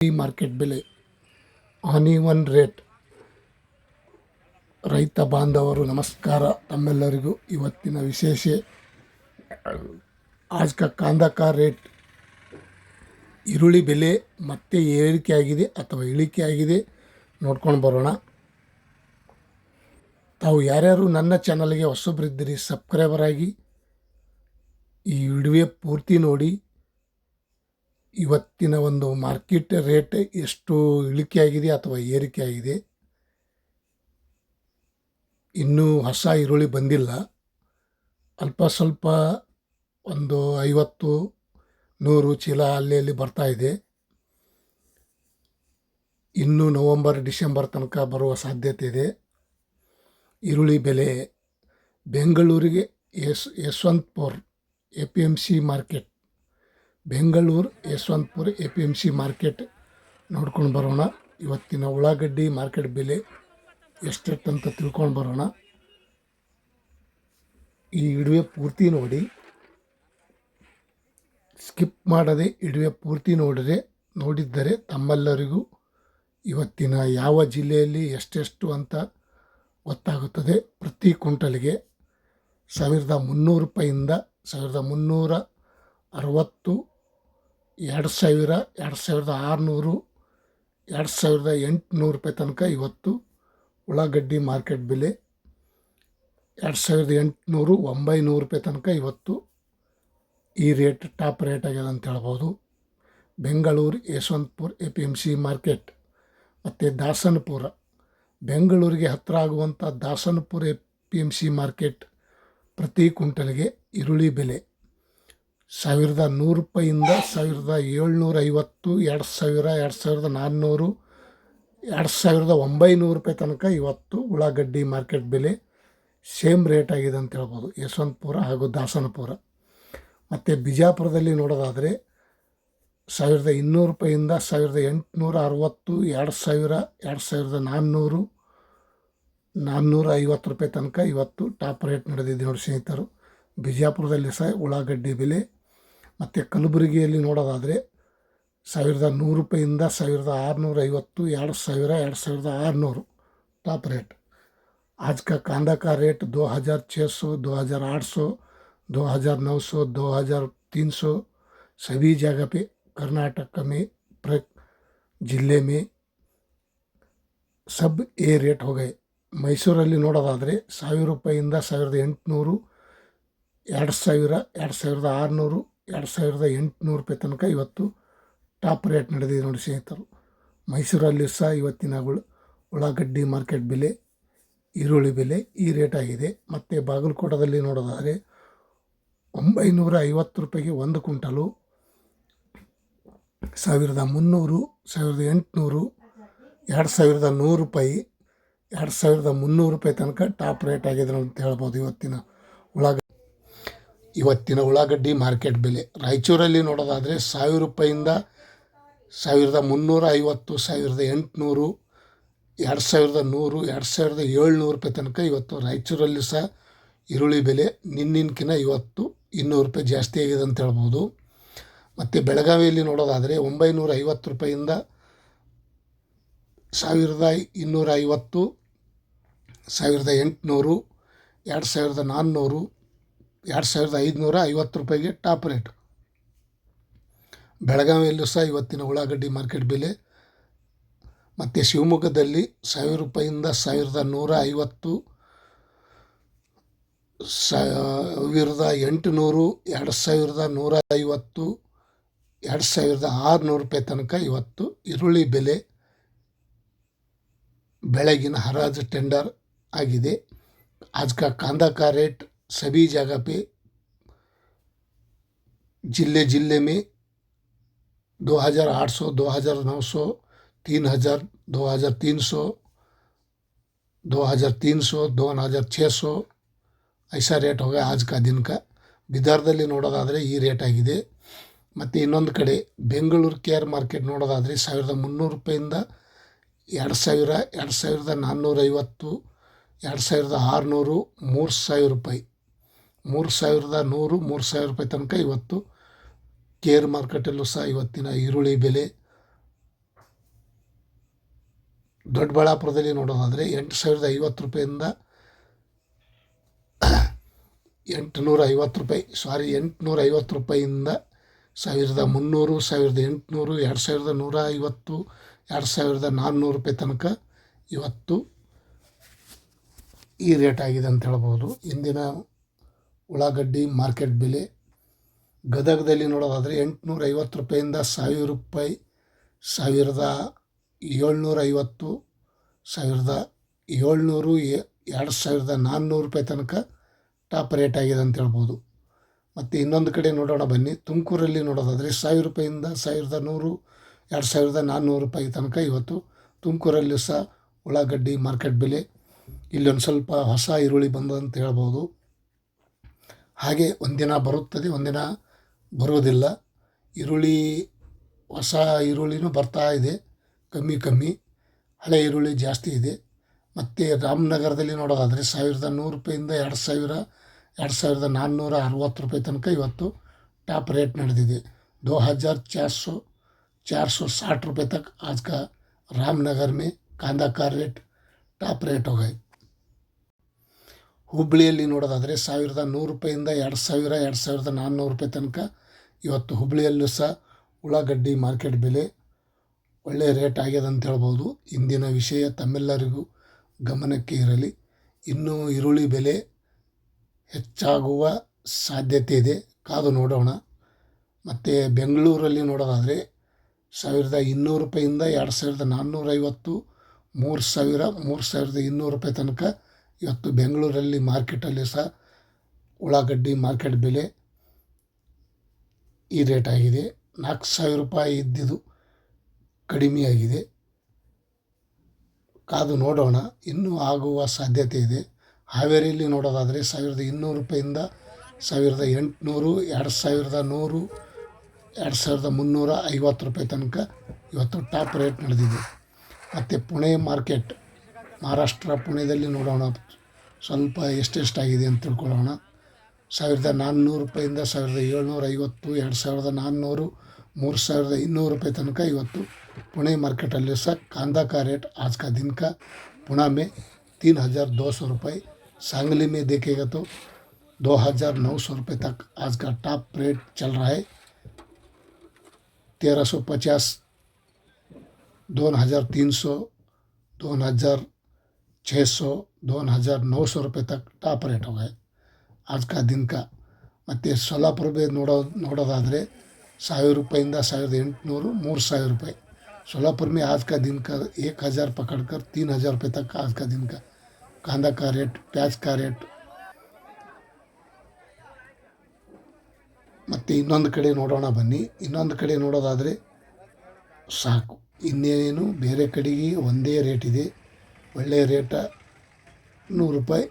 ಈ ಮಾರ್ಕೆಟ್ ಬೆಲೆ ಆನಿವನ್ ರೇಟ್. ರೈತ ಬಾಂಧವರು ನಮಸ್ಕಾರ. ತಮ್ಮೆಲ್ಲರಿಗೂ ಇವತ್ತಿನ ವಿಶೇಷ आज का कांदा का ರೇಟ್. ಈರುಳ್ಳಿ ಬೆಲೆ ಮತ್ತೆ ಏರಿಕೆ ಆಗಿದೆ ಅಥವಾ ಇಳಿಕೆ ಆಗಿದೆ ನೋಡ್ಕೊಂಡು ಬರೋಣ. ತಾವು ಯಾರ್ಯಾರು ನನ್ನ ಚಾನಲ್ಗೆ ಹೊಸಬ್ರಿದ್ದೀರಿ ಸಬ್ಸ್ಕ್ರೈಬರ್ ಆಗಿ ಈ ವಿಡಿಯೋ ಪೂರ್ತಿ ನೋಡಿ. ಇವತ್ತಿನ ಒಂದು ಮಾರ್ಕೆಟ್ ರೇಟ್ ಎಷ್ಟು ಇಳಿಕೆ ಆಗಿದೆ ಅಥವಾ ಏರಿಕೆ ಆಗಿದೆ. ಇನ್ನೂ ಹೊಸ ಈರುಳ್ಳಿ ಬಂದಿಲ್ಲ, ಅಲ್ಪ ಸ್ವಲ್ಪ ಒಂದು 50-100 ಚೀಲ ಅಲ್ಲಿ ಬರ್ತಾ ಇದೆ. ಇನ್ನು ನವಂಬರ್ ಡಿಸೆಂಬರ್ ತನಕ ಬರುವ ಸಾಧ್ಯತೆ ಇದೆ. ಈರುಳ್ಳಿ ಬೆಲೆ ಬೆಂಗಳೂರಿಗೆ Yeshwanthpur APMC market, Bengaluru Yeshwanthpur APMC market ನೋಡ್ಕೊಂಡು ಬರೋಣ. ಇವತ್ತಿನ ಉಳ್ಳಾಗಡ್ಡಿ ಮಾರ್ಕೆಟ್ ಬೆಲೆ ಎಷ್ಟೆಷ್ಟಂತ ತಿಳ್ಕೊಂಡು ಬರೋಣ. ಈ ವಿಡಿಯೋ ಪೂರ್ತಿ ನೋಡಿ, ಸ್ಕಿಪ್ ಮಾಡದೆ ವಿಡಿಯೋ ಪೂರ್ತಿ ನೋಡಿದ್ದರೆ ತಮ್ಮೆಲ್ಲರಿಗೂ ಇವತ್ತಿನ ಯಾವ ಜಿಲ್ಲೆಯಲ್ಲಿ ಎಷ್ಟೆಷ್ಟು ಅಂತ ಗೊತ್ತಾಗುತ್ತದೆ. ಪ್ರತಿ ಕ್ವಿಂಟಲ್ಗೆ 1300 ರೂಪಾಯಿಂದ 1360, 2000, 2600, 2800 ರೂಪಾಯಿ ತನಕ ಇವತ್ತು ಉಳ್ಳಾಗಡ್ಡಿ ಮಾರ್ಕೆಟ್ ಬೆಲೆ. 2800, 900 ರೂಪಾಯಿ ತನಕ ಇವತ್ತು ಈ ರೇಟ್ ಟಾಪ್ ರೇಟ್ ಆಗ್ಯದ ಅಂತ ಹೇಳ್ಬೋದು. ಬೆಂಗಳೂರು ಯಶವಂತಪುರ APMC ಮಾರ್ಕೆಟ್ ಮತ್ತು ದಾಸನಪುರ, ಬೆಂಗಳೂರಿಗೆ ಹತ್ತಿರ ಆಗುವಂಥ ದಾಸನಪುರ APMC ಮಾರ್ಕೆಟ್ ಪ್ರತಿ ಕ್ವಿಂಟಲ್ಗೆ ಈರುಳ್ಳಿ ಬೆಲೆ 1100 ರೂಪಾಯಿಂದ 1750, 2000, 2400, 2900 ರೂಪಾಯಿ ತನಕ ಇವತ್ತು ಉಳ್ಳಾಗಡ್ಡಿ ಮಾರ್ಕೆಟ್ ಬೆಲೆ ಸೇಮ್ ರೇಟ್ ಆಗಿದೆ ಅಂತ ಹೇಳ್ಬೋದು, ಯಶವಂತಪುರ ಹಾಗೂ ದಾಸನಪುರ. ಮತ್ತು ಬಿಜಾಪುರದಲ್ಲಿ ನೋಡೋದಾದರೆ 1200 ರೂಪಾಯಿಂದ 1860, 2000, 2400, 450 ರೂಪಾಯಿ ತನಕ ಇವತ್ತು ಟಾಪ್ ರೇಟ್ ನಡೆದಿದೆ ನೋಡಿ ಸ್ನೇಹಿತರು. ಬಿಜಾಪುರದಲ್ಲಿ ಸಹ ಉಳ್ಳಾಗಡ್ಡಿ ಬೆಲೆ. ಮತ್ತು ಕಲಬುರಗಿಯಲ್ಲಿ ನೋಡೋದಾದರೆ 1100 ರೂಪಾಯಿಂದ 1650, 2000, 2600 ಟಾಪ್ रेट. आज का कांदा का रेट 2600, 2800, 2900, 2300 सभी जगह पे कर्नाटक में जिले में सब ये रेट हो गए. ಮೈಸೂರಲ್ಲಿ ನೋಡೋದಾದರೆ 1000 ರೂಪಾಯಿಂದ 1800, 2000, 2600, 2800 ರೂಪಾಯಿ ತನಕ ಇವತ್ತು ಟಾಪ್ ರೇಟ್ ನಡೆದಿದೆ ನೋಡಿ ಸ್ನೇಹಿತರು. ಮೈಸೂರಲ್ಲಿ ಸಹ ಇವತ್ತಿನ ಉಳ್ಳಾಗಡ್ಡಿ ಮಾರ್ಕೆಟ್ ಬೆಲೆ, ಈರುಳ್ಳಿ ಬೆಲೆ ಈ ರೇಟ್ ಆಗಿದೆ. ಮತ್ತು ಬಾಗಲಕೋಟದಲ್ಲಿ ನೋಡೋದಾದರೆ 950 ರೂಪಾಯಿಗೆ 1 ಕ್ವಿಂಟಲು, 1300, 1800, 2100 ರೂಪಾಯಿ, 2300 ರೂಪಾಯಿ ತನಕ ಟಾಪ್ ರೇಟ್ ಆಗಿದೆ ಅಂತ ಹೇಳ್ಬೋದು ಇವತ್ತಿನ ಉಳ್ಳಾಗಡ್ಡಿ ಮಾರ್ಕೆಟ್ ಬೆಲೆ. ರಾಯಚೂರಲ್ಲಿ ನೋಡೋದಾದರೆ 1000 ರೂಪಾಯಿಂದ 1350, 1800, 2100, 2700 ರೂಪಾಯಿ ತನಕ ಇವತ್ತು ರಾಯಚೂರಲ್ಲಿ ಸಹ ಈರುಳ್ಳಿ ಬೆಲೆ ನಿನ್ನಿನ್ಕಿನ ಇವತ್ತು 200 ರೂಪಾಯಿ ಜಾಸ್ತಿ ಆಗಿದೆ ಅಂತ ಹೇಳ್ಬೋದು. ಮತ್ತು ಬೆಳಗಾವಿಯಲ್ಲಿ ನೋಡೋದಾದರೆ 950 ರೂಪಾಯಿಂದ 1250, 1800, 2400, 2550 ರೂಪಾಯಿಗೆ ಟಾಪ್ ರೇಟ್. ಬೆಳಗಾವಿಯಲ್ಲೂ ಸಹ ಇವತ್ತಿನ ಉಳ್ಳಾಗಡ್ಡಿ ಮಾರ್ಕೆಟ್ ಬೆಲೆ. ಮತ್ತು ಶಿವಮೊಗ್ಗದಲ್ಲಿ 1000 ರೂಪಾಯಿಂದ 1150, 1800, 2150, 2600 ರೂಪಾಯಿ ತನಕ ಇವತ್ತು ಈರುಳ್ಳಿ ಬೆಲೆ ಬೆಳಗಿನ ಹರಾಜು ಟೆಂಡರ್ ಆಗಿದೆ. आज का कांदा का रेट सभी जगह पे जिले में 2800, 2900, 3000, 2300, 2300, 2600 ऐसा रेट होगा आज का दिन का. ಬಿದರ್ದಲ್ಲಿ ನೋಡೋದಾದರೆ ಈ ರೇಟ್ ಆಗಿದೆ. ಮತ್ತು ಇನ್ನೊಂದು ಕಡೆ ಬೆಂಗಳೂರು KR ಮಾರ್ಕೆಟ್ ನೋಡೋದಾದರೆ 1300 ರೂಪಾಯಿಂದ 2000, 2450, 2600, 3000 ರೂಪಾಯಿ, 3100, 3000 ರೂಪಾಯಿ ತನಕ ಇವತ್ತು KR ಮಾರ್ಕೆಟಲ್ಲೂ ಸಹ ಇವತ್ತಿನ ಈರುಳ್ಳಿ ಬೆಲೆ ದೊಡ್ಡಬಳ್ಳಾಪುರದಲ್ಲಿ ನೋಡೋದಾದರೆ 8,050 ರೂಪಾಯಿಂದ 850 ರೂಪಾಯಿ 850 ರೂಪಾಯಿಂದ 1,300, 1,800, 2,150, 2,400 ರೂಪಾಯಿ ತನಕ ಇವತ್ತು ಈ ರೇಟ್ ಆಗಿದೆ ಅಂತ ಹೇಳ್ಬೋದು. ಇಂದಿನ ಉಳ್ಳಾಗಡ್ಡಿ ಮಾರ್ಕೆಟ್ ಬೆಲೆ ಗದಗದಲ್ಲಿ ನೋಡೋದಾದರೆ 850 ರೂಪಾಯಿಂದ 1,000 ರೂಪಾಯಿ, 1,750, 1,700, 2,400 ರೂಪಾಯಿ ತನಕ ಟಾಪ್ ರೇಟ್ ಆಗಿದೆ ಅಂತ ಹೇಳ್ಬೋದು. ಮತ್ತು ಇನ್ನೊಂದು ಕಡೆ ನೋಡೋಣ ಬನ್ನಿ. ತುಮಕೂರಲ್ಲಿ ನೋಡೋದಾದರೆ 1,000 ರೂಪಾಯಿಂದ 1,100, 2,400 ರೂಪಾಯಿ ತನಕ ಇವತ್ತು ತುಮಕೂರಲ್ಲಿ ಸಹ ಉಳ್ಳಾಗಡ್ಡಿ ಮಾರ್ಕೆಟ್ ಬೆಲೆ. ಇಲ್ಲೊಂದು ಸ್ವಲ್ಪ ಹೊಸ ಈರುಳ್ಳಿ ಬಂದಂತ ಹೇಳ್ಬೋದು. ಹಾಗೆ ಒಂದಿನ ಬರುತ್ತದೆ, ಒಂದಿನ ಬರೋದಿಲ್ಲ. ಹೊಸ ಈರುಳ್ಳಿನೂ ಬರ್ತಾ ಇದೆ, ಕಮ್ಮಿ. ಹಳೆ ಈರುಳ್ಳಿ ಜಾಸ್ತಿ ಇದೆ. ಮತ್ತು ರಾಮನಗರದಲ್ಲಿ ನೋಡೋದಾದರೆ 1,100 ರೂಪಾಯಿಂದ 2,460 ರೂಪಾಯಿ ತನಕ ಇವತ್ತು ಟಾಪ್ ರೇಟ್ ನಡೆದಿದೆ. 2,460 रुपये तक आज का रामनगर में कांदा का रेट ಟಾಪ್ ರೇಟ್ ಹೋಗಿ. ಹುಬ್ಬಳ್ಳಿಯಲ್ಲಿ ನೋಡೋದಾದರೆ 1,100 ರೂಪಾಯಿಂದ 2,000, 2,400 ರೂಪಾಯಿ ತನಕ ಇವತ್ತು ಹುಬ್ಬಳ್ಳಿಯಲ್ಲೂ ಸಹ ಉಳ್ಳಾಗಡ್ಡಿ ಮಾರ್ಕೆಟ್ ಬೆಲೆ ಒಳ್ಳೆಯ ರೇಟ್ ಆಗ್ಯದ ಅಂತ ಹೇಳ್ಬೋದು. ಇಂದಿನ ವಿಷಯ ತಮ್ಮೆಲ್ಲರಿಗೂ ಗಮನಕ್ಕೆ ಇರಲಿ. ಇನ್ನೂ ಈರುಳ್ಳಿ ಬೆಲೆ ಹೆಚ್ಚಾಗುವ ಸಾಧ್ಯತೆ ಇದೆ, ಕಾದು ನೋಡೋಣ. ಮತ್ತು ಬೆಂಗಳೂರಲ್ಲಿ ನೋಡೋದಾದರೆ 1,200 ರೂಪಾಯಿಂದ 2,450, 3,000, 3,200 ರೂಪಾಯಿ ತನಕ ಇವತ್ತು ಬೆಂಗಳೂರಲ್ಲಿ ಮಾರ್ಕೆಟಲ್ಲಿ ಸಹ ಉಳ್ಳಾಗಡ್ಡಿ ಮಾರ್ಕೆಟ್ ಬೆಲೆ ಈ ರೇಟ್ ಆಗಿದೆ. 4,000 ರೂಪಾಯಿ ಇದ್ದಿದ್ದು ಕಡಿಮೆಯಾಗಿದೆ, ಕಾದು ನೋಡೋಣ, ಇನ್ನೂ ಆಗುವ ಸಾಧ್ಯತೆ ಇದೆ. ಹಾವೇರಿಯಲ್ಲಿ ನೋಡೋದಾದರೆ 1,200 ರೂಪಾಯಿಂದ 1,800, 2,100, 2,350 ರೂಪಾಯಿ ತನಕ ಇವತ್ತು ಟಾಪ್ ರೇಟ್ ನಡೆದಿದೆ. ಮತ್ತು ಪುಣೆ ಮಾರ್ಕೆಟ್, ಮಹಾರಾಷ್ಟ್ರ ಪುಣೆದಲ್ಲಿ ನೋಡೋಣ ಸ್ವಲ್ಪ ಎಷ್ಟೆಷ್ಟಾಗಿದೆ ಅಂತ ತಿಳ್ಕೊಳ್ಳೋಣ. 1,400 ರೂಪಾಯಿಂದ 1,750, 2,400, 3,200 ರೂಪಾಯಿ ತನಕ ಇವತ್ತು पुणे मार्केटಲ್ಲಿ सह कांदा का रेट आज का दिन का पुणे में 3,200 रुपये, सांगली में देखेगा तो 2,900 रुपये तक आज का टॉप रेट चल रहा है. 1,350, 2,300, 2,600, 2,900 रुपये तक टॉप रेट हो गए आज का दिन का. ಮತ್ತು ಸೊಲ್ಲಾಪುರ ನೋಡೋದಾದರೆ 1,000 ರೂಪಾಯಿಂದ 1,800, 3,000 रुपये. सोलापुर में आज का दिन का 1,000 पकड़कर 3,000 रुपये तक आज का दिन का कांदा का रेट, प्याज का रेट. ಮತ್ತು ಇನ್ನೊಂದು ಕಡೆ ನೋಡೋಣ ಬನ್ನಿ. ಇನ್ನೊಂದು ಕಡೆ ನೋಡೋದಾದರೆ ಸಾಕು, ಇನ್ನೇನು ಬೇರೆ ಕಡೆಗೆ ಒಂದೇ ರೇಟ್ ಇದೆ. ಒಳ್ಳೆಯ ರೇಟ 100 ರೂಪಾಯಿ